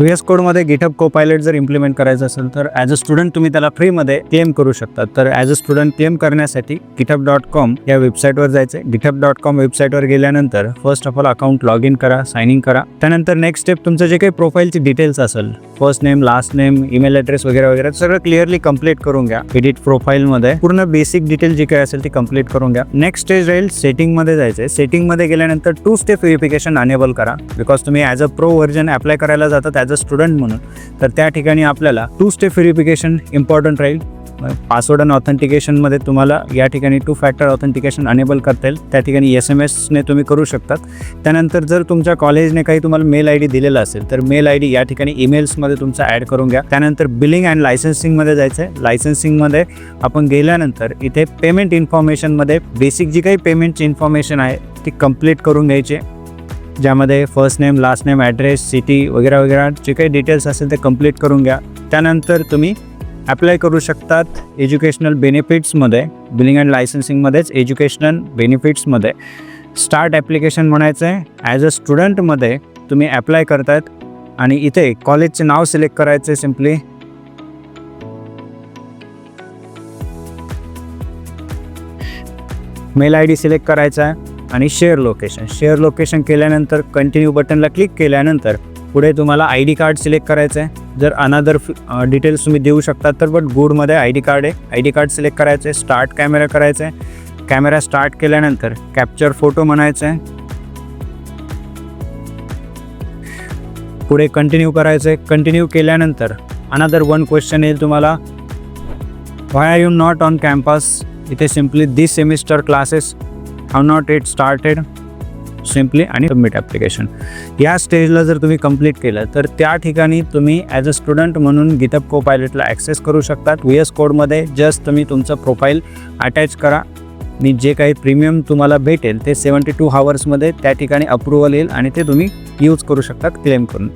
VS कोडमध्ये GitHub Copilot जर implement करायचं असेल तर ॲज अ स्टुडंट तुम्ही त्याला फ्रीमध्ये क्लेम करू शकता. तर ॲज अ स्टुडंट क्लेम करण्यासाठी github.com या वेबसाईटवर जायचं आहे. github.com वेबसाईटवर गेल्यानंतर first of all account log in करा, साइन इन करा. त्यानंतर नेक्स्ट स्टेप तुमचं जे काही प्रोफाईलची डिटेल्स असेल, first name, last name, email address वगैरे वगैरे सगळं क्लिअरली कंप्लीट करून घ्या. एडिट प्रोफाईलमध्ये पूर्ण बेसिक डिटेल जी काही असेल ती कंप्लीट करून घ्या. नेक्स्ट स्टेज राहील सेटिंगमध्ये जायचं आहे. सेटिंगमध्ये गेल्यानंतर 2 स्टेप व्हेरिफिकेशन अनेबल करा. बिकॉज तुम्ही as a pro version apply करायला जातात ॲज अ स्टुडंट म्हणून, तर त्या ठिकाणी आपल्याला 2 स्टेप व्हेरिफिकेशन इम्पॉर्टंट राहील. पासवर्ड आणि ऑथेंटिकेशनमध्ये तुम्हाला या ठिकाणी 2 फॅक्टर ऑथेंटिकेशन अनेबल करता येईल. त्या ठिकाणी SMS ने तुम्ही करू शकतात. त्यानंतर जर तुमच्या कॉलेजने काही तुम्हाला मेल ID दिलेला असेल तर मेल ID या ठिकाणी ईमेल्समध्ये तुमचा ॲड करून घ्या. त्यानंतर बिलिंग अँड लायसन्सिंगमध्ये जायचं आहे. लायसन्सिंगमध्ये आपण गेल्यानंतर इथे पेमेंट इन्फॉर्मेशनमध्ये बेसिक जी काही पेमेंटची इन्फॉर्मेशन आहे ती कंप्लीट करून घ्यायची, ज्यामध्ये first name, last name, address, city वगैरे वगैरे जे काही डिटेल्स असेल ते कंप्लीट करून घ्या. त्यानंतर तुम्ही अप्लाय करू शकतात एज्युकेशनल बेनिफिट्समध्ये. बिलिंग अँड लायसन्सिंगमध्येच एज्युकेशनल बेनिफिट्समध्ये स्टार्ट ॲप्लिकेशन म्हणायचं आहे. ॲज अ स्टुडंटमध्ये तुम्ही अप्लाय करतायत आणि इथे कॉलेजचे नाव सिलेक्ट करायचे. सिम्पली मेल ID सिलेक्ट करायचा आहे आणि शेअर लोकेशन केल्यानंतर कंटिन्यू बटनला क्लिक केल्यानंतर पुढे तुम्हाला ID कार्ड सिलेक्ट करायचं आहे. जर अनदर डिटेल्स तुम्ही देऊ शकता तर बट गुडमध्ये ID कार्ड आहे. ID कार्ड सिलेक्ट करायचं आहे. स्टार्ट कॅमेरा करायचं आहे. कॅमेरा स्टार्ट केल्यानंतर कॅप्चर फोटो म्हणायचं आहे. पुढे कंटिन्यू करायचं आहे. कंटिन्यू केल्यानंतर अनदर 1 क्वेश्चन येईल तुम्हाला, why are you not on campus. इथे simply this semester classes have not it started simply आणि सबमिट ॲप्लिकेशन. या स्टेजला जर तुम्ही कंप्लीट केलं तर त्या ठिकाणी तुम्ही ॲज अ स्टुडंट म्हणून गिटहब कोपायलटला ॲक्सेस करू शकतात. VS कोडमध्ये जस्ट तुम्ही तुमचं प्रोफाईल अटॅच करा आणि जे काही प्रीमियम तुम्हाला भेटेल ते 72 आवर्समध्ये त्या ठिकाणी अप्रूव्हल येईल आणि ते तुम्ही यूज करू शकतात क्लेम करून.